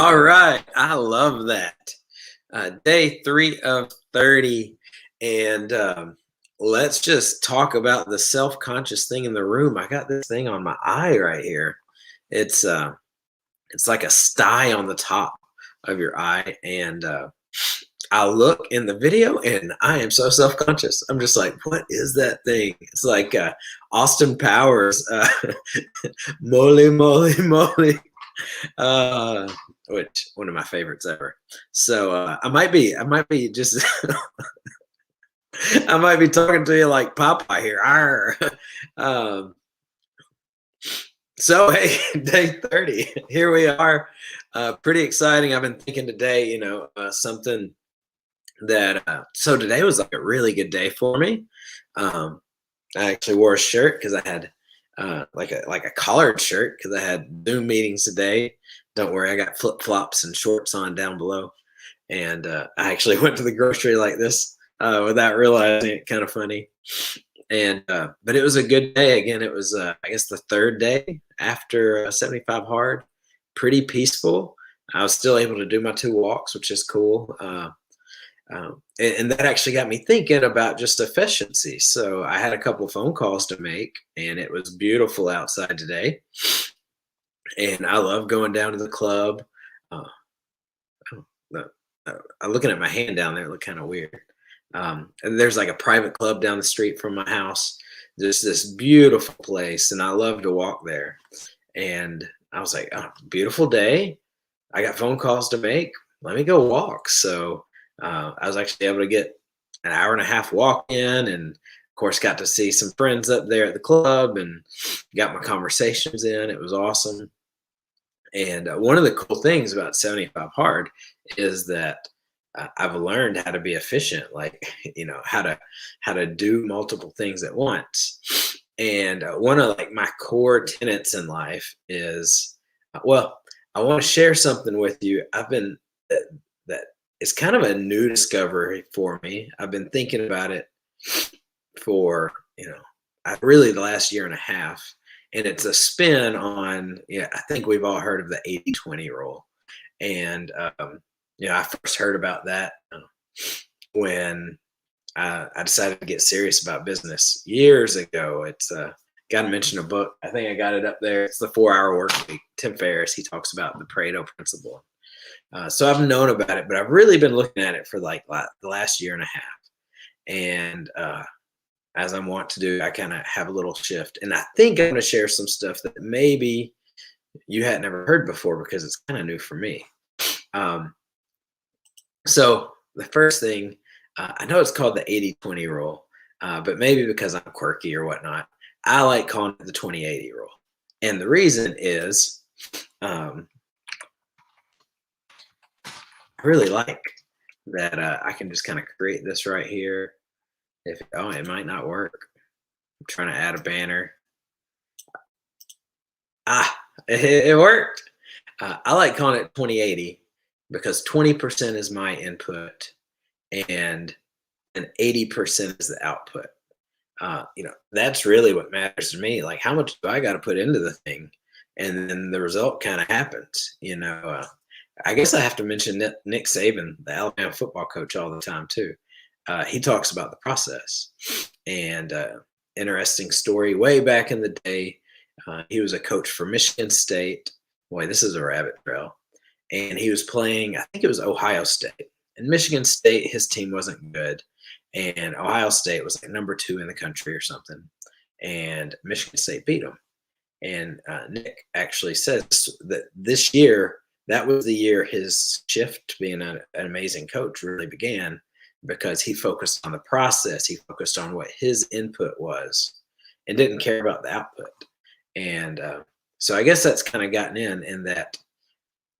All right, I love that. Day 3 of 30, and let's just talk about the self-conscious thing in the room. I got this thing on my eye right here. It's it's like a sty on the top of your eye, and I look in the video, and I am so self-conscious. I'm just like, what is that thing? It's like Austin Powers, moly, moly, moly. uh which one of my favorites ever. So I might be just I might be talking to you like Popeye here. Arr. um so hey, day 30, here we are. Pretty exciting. I've been thinking today, something that so today was like a really good day for me. um I actually wore a shirt because I had like a collared shirt because I had Zoom meetings today. Don't worry, I got flip flops and shorts on down below, and I actually went to the grocery like this without realizing it. Kind of funny, and but it was a good day. Again, it was I guess the third day after 75 hard. Pretty peaceful. I was still able to do my 2 walks, which is cool. And that actually got me thinking about just efficiency. So I had a couple phone calls to make, and it was beautiful outside today. And I love going down to the club. Uh, oh, I'm looking at my hand down there, it looked kind of weird. And there's like a private club down the street from my house. There's this beautiful place, and I love to walk there. And I was like, oh, beautiful day. I got phone calls to make. Let me go walk. So I was actually able to get an hour and a half walk in, and of course got to see some friends up there at the club and got my conversations in. It was awesome. And one of the cool things about 75 hard is that I've learned how to be efficient, like how to do multiple things at once. And one of like my core tenets in life is, well, I want to share something with you. I've been that it's kind of a new discovery for me. I've been thinking about it for, I really the last year and a half. And it's a spin on, yeah, I think we've all heard of the 80-20 rule. And, I first heard about that when I decided to get serious about business years ago. It's got to mention a book. I think I got it up there. It's the 4 Hour Work Week. Tim Ferriss, he talks about the Pareto principle. So I've known about it, but I've really been looking at it for like the last year and a half. And as I'm wont to do, I kind of have a little shift. And I think I'm going to share some stuff that maybe you had never heard before because it's kind of new for me. So the first thing, I know it's called the 80-20 rule, but maybe because I'm quirky or whatnot, I like calling it the 20-80 rule. And the reason is, I really like that I can just kind of create this right here. It might not work. I'm trying to add a banner. It worked. I like calling it 20-80 because 20% is my input and 80% is the output. That's really what matters to me. Like, how much do I got to put into the thing? And then the result kind of happens. I guess I have to mention Nick Saban, the Alabama football coach, all the time too. He talks about the process. And interesting story. Way back in the day, he was a coach for Michigan State. Boy, this is a rabbit trail. And he was playing, I think it was Ohio State. And Michigan State, his team wasn't good. And Ohio State was like number 2 in the country or something. And Michigan State beat them. And Nick actually says that this year, that was the year his shift to being an amazing coach really began, because he focused on the process. He focused on what his input was and didn't care about the output. And so I guess that's kind of gotten in that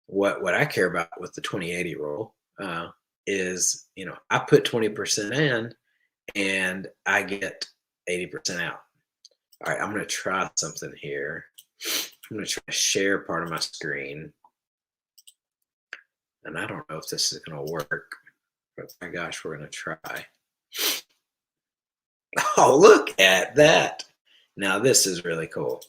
what I care about with the 20-80 rule is, I put 20% in and I get 80% out. All right, I'm going to try something here. I'm going to try to share part of my screen. And I don't know if this is going to work, but my gosh, we're going to try. Oh, look at that. Now, this is really cool.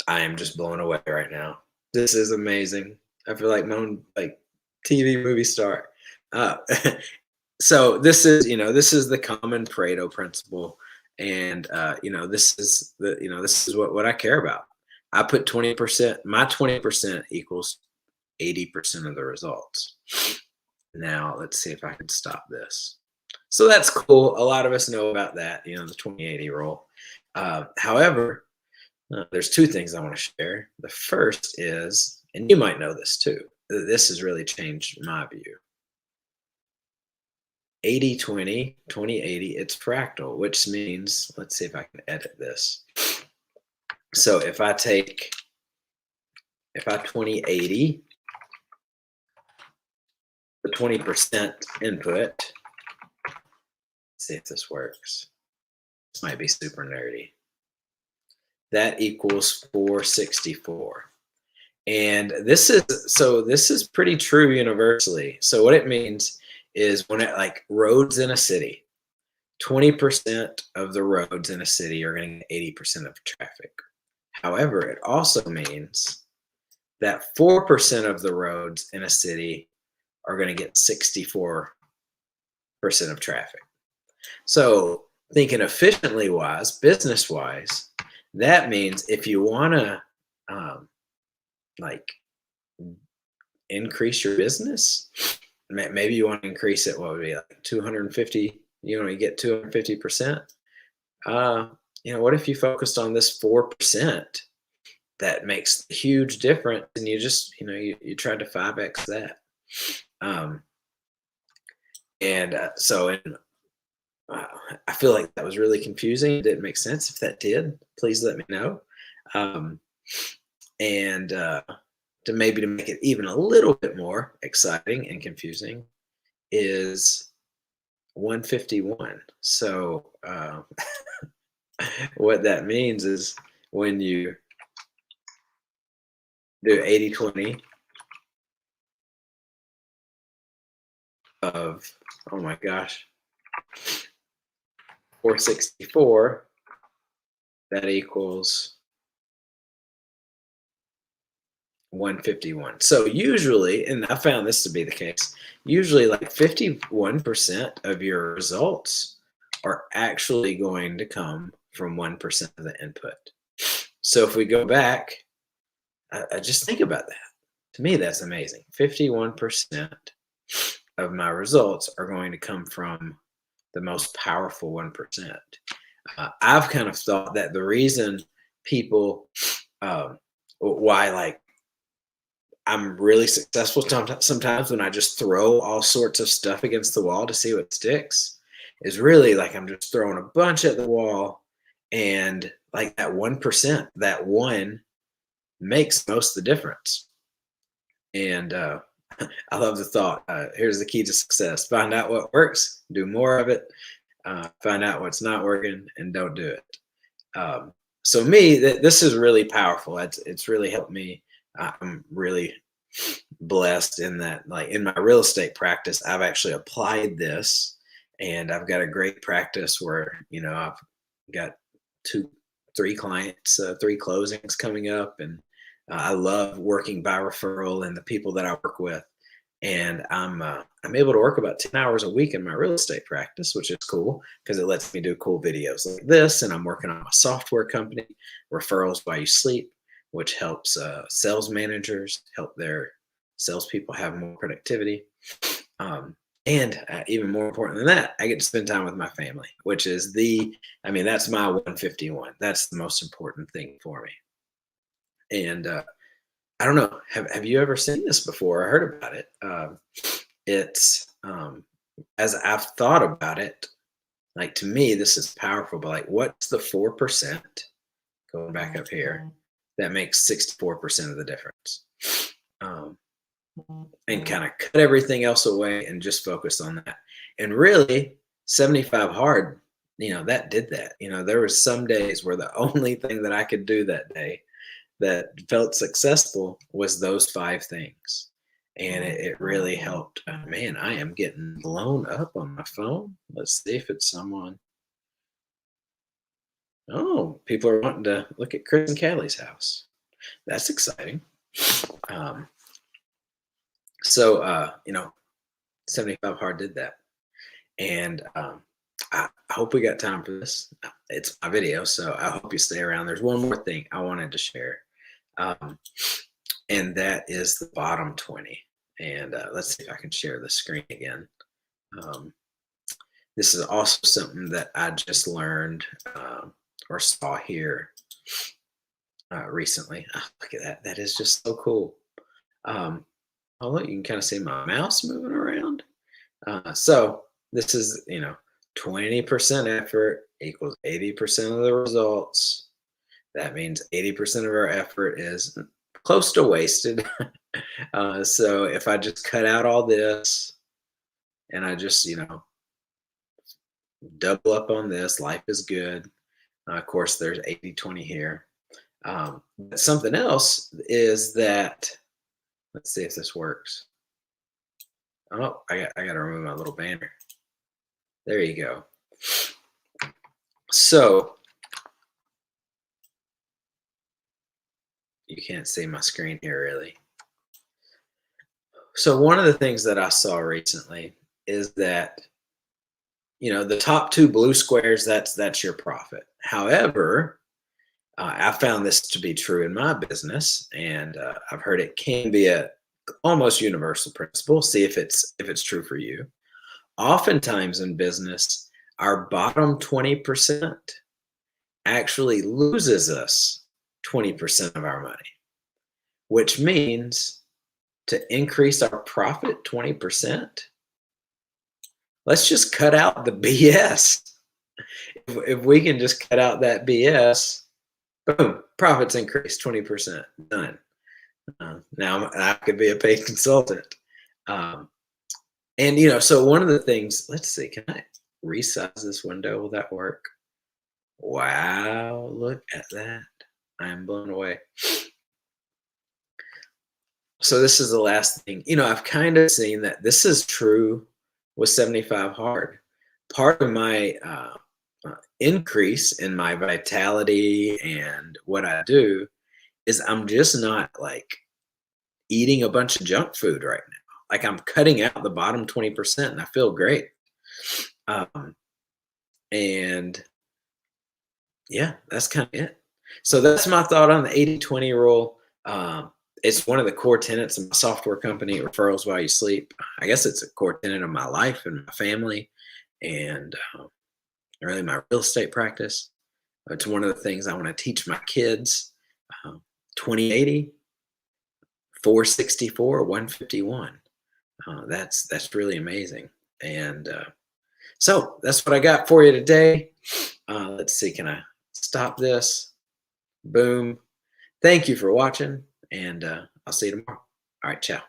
I am just blown away right now. This is amazing. I feel like my own like TV movie star. Uh, so this is the common Pareto principle, and this is what I care about. I put 20%. My 20% equals 80% of the results. Now let's see if I can stop this. So that's cool. A lot of us know about that. The 20/80 rule. However, there's two things I want to share. The first is, and you might know this too, this has really changed my view. 80/20, 20/80, it's fractal, which means, let's see if I can edit this. So if I 20/80 the 20% input, let's see if this works. This might be super nerdy. That equals 464. And this is pretty true universally. So what it means is when it like roads in a city, 20% of the roads in a city are going to get 80% of traffic. However, it also means that 4% of the roads in a city are going to get 64% of traffic. So thinking efficiently wise, business wise, that means if you want to like increase your business, maybe you want to increase it, what would be like 250, you get 250%. What if you focused on this 4% that makes a huge difference, and you just, you tried to 5x that. And I feel like that was really confusing. It didn't make sense. If that did, please let me know. And to make it even a little bit more exciting and confusing is 151. So what that means is when you do 80/20 of, oh my gosh, 464, that equals 151. So usually, and I found this to be the case, usually like 51% of your results are actually going to come from 1% of the input. So if we go back, I just think about that. To me, that's amazing. 51% of my results are going to come from the most powerful 1%. I've kind of thought that the reason people, why like I'm really successful sometimes when I just throw all sorts of stuff against the wall to see what sticks, is really like I'm just throwing a bunch at the wall, and like that 1%, that one makes most of the difference. And I love the thought. Here's the key to success: find out what works, do more of it. Find out what's not working, and don't do it. So me, this is really powerful. It's really helped me. I'm really blessed in that, like in my real estate practice, I've actually applied this, and I've got a great practice where I've got three clients, three closings coming up, and I love working by referral and the people that I work with. And I'm able to work about 10 hours a week in my real estate practice, which is cool because it lets me do cool videos like this. And I'm working on a software company, Referrals While You Sleep, which helps sales managers help their salespeople have more productivity. And even more important than that, I get to spend time with my family, which is that's my 151. That's the most important thing for me. And I don't know, have you ever seen this before or heard about it? It's as I've thought about it, like to me, this is powerful, but like, what's the 4% going back up here that makes 64% of the difference? And kind of cut everything else away and just focus on that. And really, 75 hard, that did that. There was some days where the only thing that I could do that day that felt successful was those 5 things. And it really helped. Man, I am getting blown up on my phone. Let's see if it's someone. Oh, people are wanting to look at Chris and Callie's house. That's exciting. Um, so 75 hard did that. And I hope we got time for this. It's my video, so I hope you stay around. There's one more thing I wanted to share, um, and that is the bottom 20. And let's see if I can share the screen again. Um, this is also something that I just learned or saw here recently. Oh, look at that. That is just so cool. Um, oh, look, you can kind of see my mouse moving around. So this is, 20% effort equals 80% of the results. That means 80% of our effort is close to wasted. So if I just cut out all this and I just, double up on this, life is good. Of course, there's 80-20 here. But something else is that, let's see if this works. Oh, I got to remove my little banner. There you go. So you can't see my screen here really. So one of the things that I saw recently is that the top two blue squares, that's your profit. However, I found this to be true in my business, and I've heard it can be a almost universal principle. See if it's true for you. Oftentimes in business, our bottom 20% actually loses us 20% of our money, which means to increase our profit 20%, let's just cut out the BS. If we can just cut out that BS, boom, profits increase 20%. Done. Now I could be a paid consultant. So one of the things, let's see, can I resize this window? Will that work? Wow, look at that. I'm blown away. So this is the last thing. I've kind of seen that this is true with 75 hard. Part of my increase in my vitality and what I do is I'm just not like eating a bunch of junk food right now. Like I'm cutting out the bottom 20% and I feel great. And yeah, that's kind of it. So that's my thought on the 80-20 rule. It's one of the core tenets of my software company, referrals while you sleep. I guess it's a core tenet of my life and my family and really my real estate practice. It's one of the things I want to teach my kids. 2080, 464, 151. That's really amazing. And so that's what I got for you today. Let's see, can I stop this? Boom. Thank you for watching, and I'll see you tomorrow. All right, ciao.